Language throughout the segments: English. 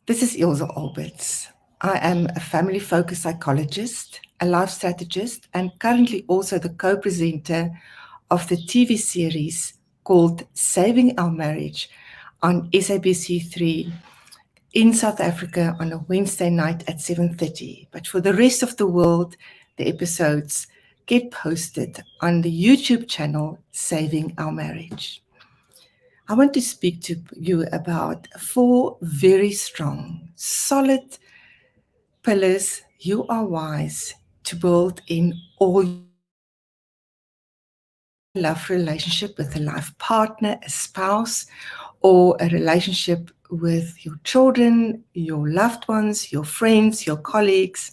This is Ilse Alberts. I am a family-focused psychologist, a life strategist, and currently also the co-presenter of the TV series called Saving Our Marriage on SABC3 in South Africa on a Wednesday night at 7:30. But for the rest of the world, the episodes get posted on the YouTube channel Saving Our Marriage. I want to speak to you about 4 very strong, solid pillars you are wise to build in all your love relationship with a life partner, a spouse, or a relationship with your children, your loved ones, your friends, your colleagues.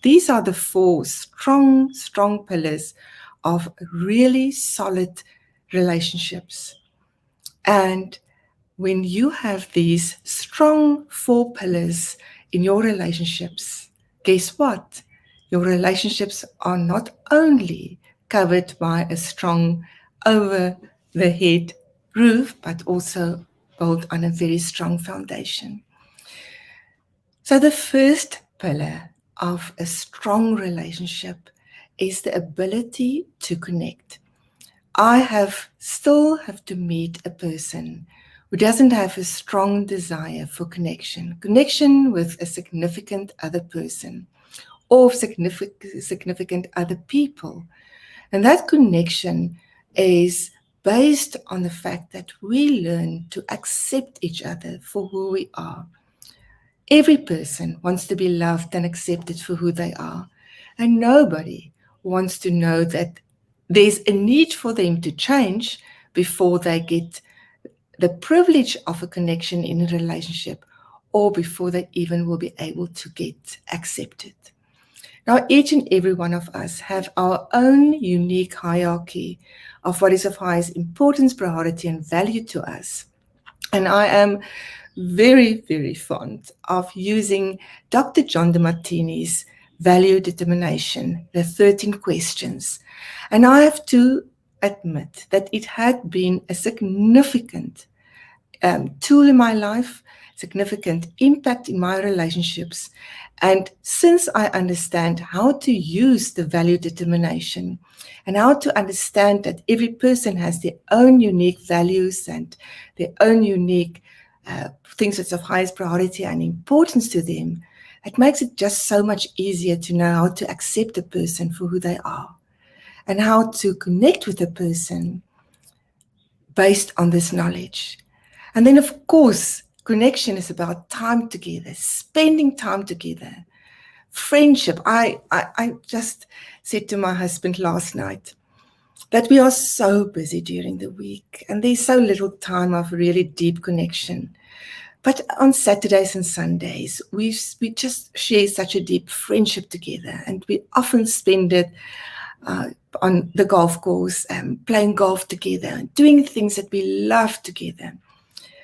These are the 4 strong pillars of really solid relationships. And when you have these strong 4 pillars in your relationships, guess what? Your relationships are not only covered by a strong over the head roof, but also built on a very strong foundation. So the first pillar of a strong relationship is the ability to connect. Still have to meet a person who doesn't have a strong desire for connection with a significant other person or significant other people. And that connection is based on the fact that we learn to accept each other for who we are. Every person wants to be loved and accepted for who they are. And nobody wants to know that there's a need for them to change before they get the privilege of a connection in a relationship or before they even will be able to get accepted. Now, each and every one of us have our own unique hierarchy of what is of highest importance, priority, and value to us. And I am very, very fond of using Dr. John DeMartini's value determination, the 13 questions. And I have to admit that it had been a significant tool in my life, significant impact in my relationships. And since I understand how to use the value determination and how to understand that every person has their own unique values and their own unique things that's of highest priority and importance to them, it makes it just so much easier to know how to accept a person for who they are and how to connect with a person based on this knowledge. And then, of course, connection is about time together, spending time together, friendship. I just said to my husband last night that we are so busy during the week and there's so little time of really deep connection. But on Saturdays and Sundays, we just share such a deep friendship together, and we often spend it on the golf course, playing golf together, and doing things that we love together.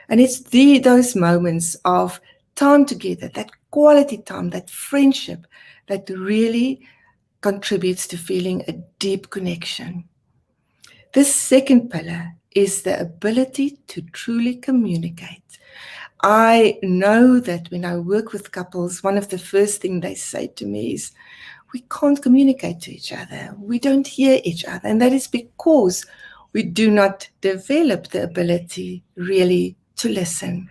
And it's those moments of time together, that quality time, that friendship, that really contributes to feeling a deep connection. The second pillar is the ability to truly communicate. I know that when I work with couples, one of the first things they say to me is, we can't communicate to each other. We don't hear each other. And that is because we do not develop the ability really to listen.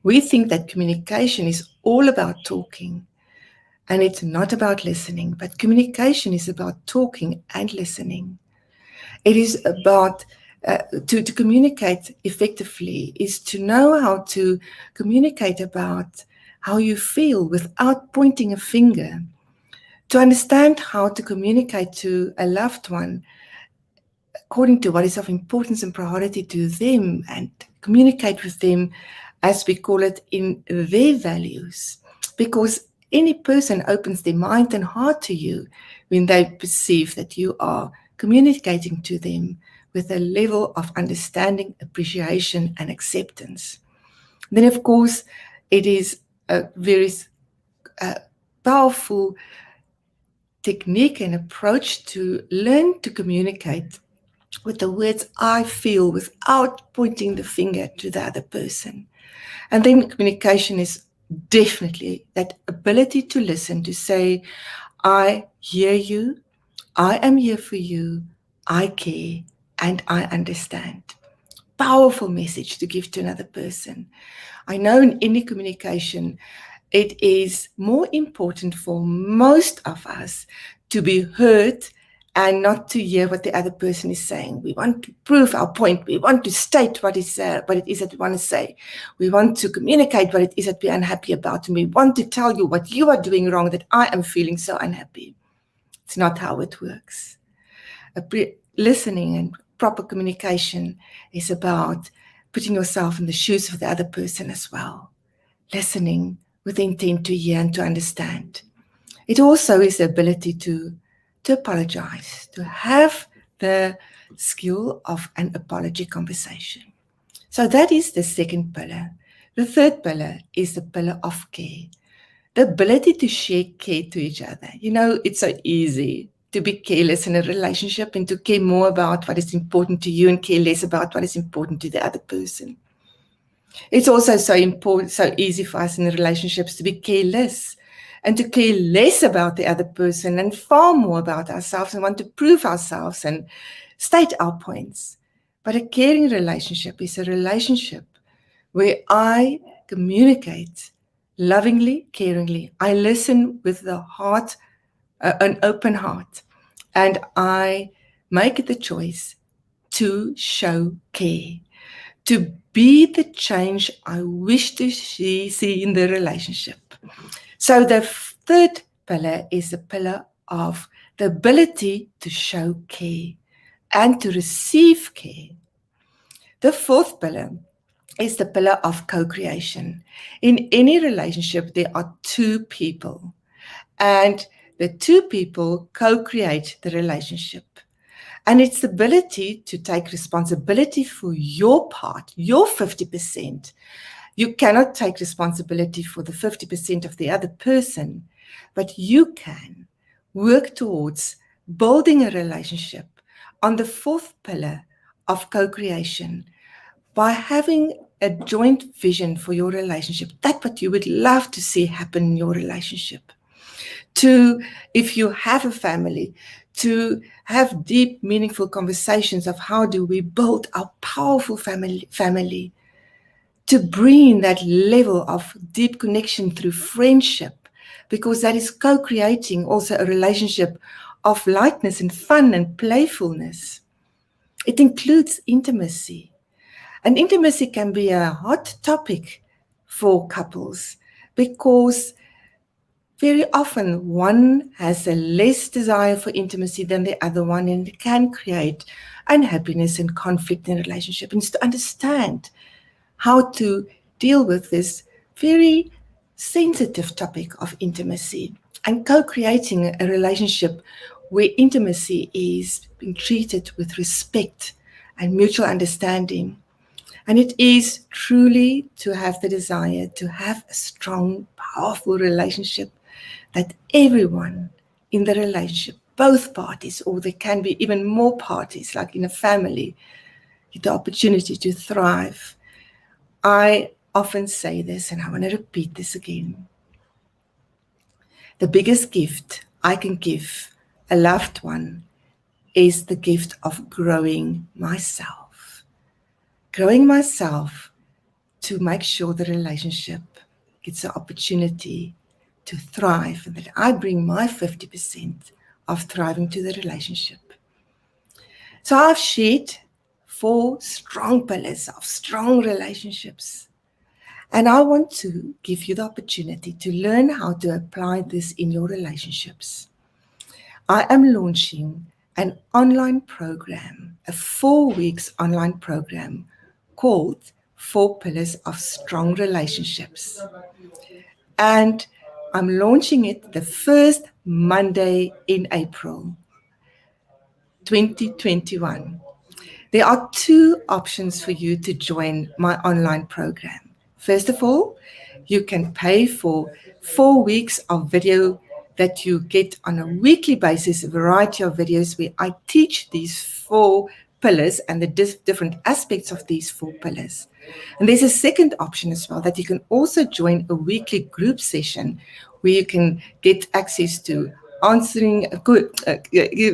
We think that communication is all about talking, and it's not about listening, but communication is about talking and listening. It is about to communicate effectively is to know how to communicate about how you feel without pointing a finger, to understand how to communicate to a loved one according to what is of importance and priority to them, and communicate with them, as we call it, in their values. Because any person opens their mind and heart to you when they perceive that you are communicating to them with a level of understanding, appreciation, and acceptance. Then, of course, it is a very powerful technique and approach to learn to communicate with the words I feel without pointing the finger to the other person. And then communication is definitely that ability to listen, to say, I hear you, I am here for you, I care, and I understand. Powerful message to give to another person. I know in any communication, it is more important for most of us to be heard and not to hear what the other person is saying. We want to prove our point. We want to state what it is that we want to say. We want to communicate what it is that we're unhappy about. And we want to tell you what you are doing wrong, that I am feeling so unhappy. It's not how it works. Listening and proper communication is about putting yourself in the shoes of the other person as well. Listening with the intent to hear and to understand. It also is the ability to apologize, to have the skill of an apology conversation. So that is the second pillar. The third pillar is the pillar of care. The ability to share care to each other. You know, it's so easy to be careless in a relationship and to care more about what is important to you and care less about what is important to the other person. It's also so easy for us in relationships to be careless and to care less about the other person and far more about ourselves and want to prove ourselves and state our points. But a caring relationship is a relationship where I communicate lovingly, caringly. I listen with the heart, an open heart, and I make the choice to show care, to be the change I wish to see in the relationship. So the third pillar is the pillar of the ability to show care and to receive care. The fourth pillar is the pillar of co-creation. In any relationship, there are two people, and the two people co-create the relationship. And it's the ability to take responsibility for your part, your 50%. You cannot take responsibility for the 50% of the other person, but you can work towards building a relationship on the fourth pillar of co-creation by having a joint vision for your relationship. That's what you would love to see happen in your relationship. To, if you have a family, to have deep, meaningful conversations of how do we build our powerful family, to bring that level of deep connection through friendship, because that is co-creating also a relationship of lightness and fun and playfulness. It includes intimacy. And intimacy can be a hot topic for couples because very often one has a less desire for intimacy than the other one, and it can create unhappiness and conflict in a relationship. And it's to understand how to deal with this very sensitive topic of intimacy and co-creating a relationship where intimacy is being treated with respect and mutual understanding. And it is truly to have the desire to have a strong, powerful relationship that everyone in the relationship, both parties, or there can be even more parties, like in a family, get the opportunity to thrive. I often say this, and I want to repeat this again. The biggest gift I can give a loved one is the gift of growing myself. Growing myself to make sure the relationship gets the opportunity to thrive and that I bring my 50% of thriving to the relationship. So I've shared 4 strong pillars of strong relationships. And I want to give you the opportunity to learn how to apply this in your relationships. I am launching an online program, a 4 weeks online program called 4 Pillars of Strong Relationships. And I'm launching it the first Monday in April 2021. There are 2 options for you to join my online program. First of all, you can pay for 4 weeks of video that you get on a weekly basis, a variety of videos where I teach these 4 pillars and the different aspects of these 4 pillars. And there's a second option as well, that you can also join a weekly group session where you can get access to answering,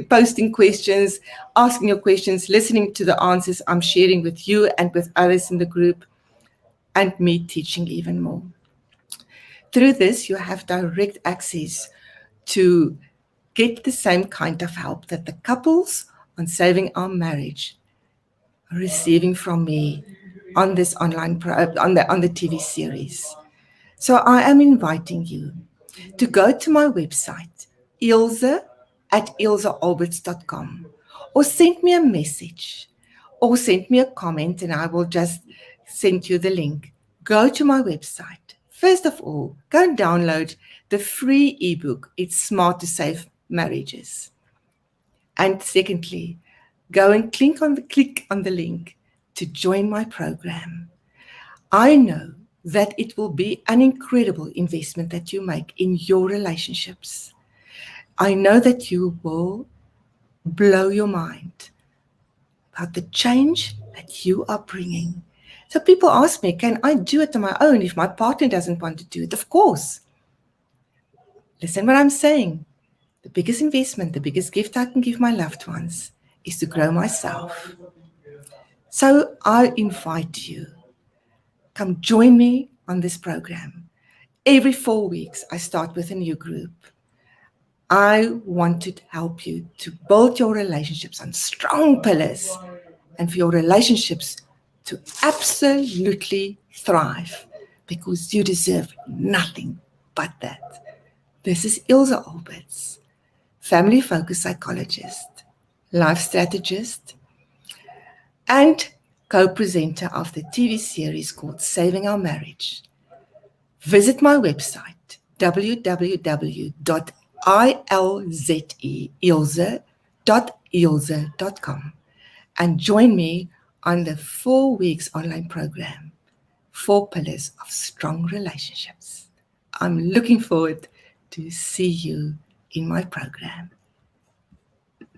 posting questions, asking your questions, listening to the answers I'm sharing with you and with others in the group, and me teaching even more. Through this, you have direct access to get the same kind of help that the couples on Saving Our Marriage are receiving from me on this on the TV series. So I am inviting you to go to my website, ilse@ilsealberts.com, or send me a message, or send me a comment, and I will just send you the link. Go to my website. First of all, go and download the free ebook, It's Smart to Save Marriages. And secondly, go and click on the link to join my program. I know that it will be an incredible investment that you make in your relationships. I know that you will blow your mind about the change that you are bringing. So people ask me, can I do it on my own if my partner doesn't want to do it? Of course. Listen what I'm saying. The biggest investment, the biggest gift I can give my loved ones is to grow myself. So I invite you, come join me on this program. Every 4 weeks, I start with a new group. I want to help you to build your relationships on strong pillars and for your relationships to absolutely thrive, because you deserve nothing but that. This is Ilse Alberts, family-focused psychologist, life strategist, and co-presenter of the TV series called Saving Our Marriage. Visit my website, www.ilze.com, and join me on the 4 weeks online program, 4 Pillars of Strong Relationships. I'm looking forward to see you in my program.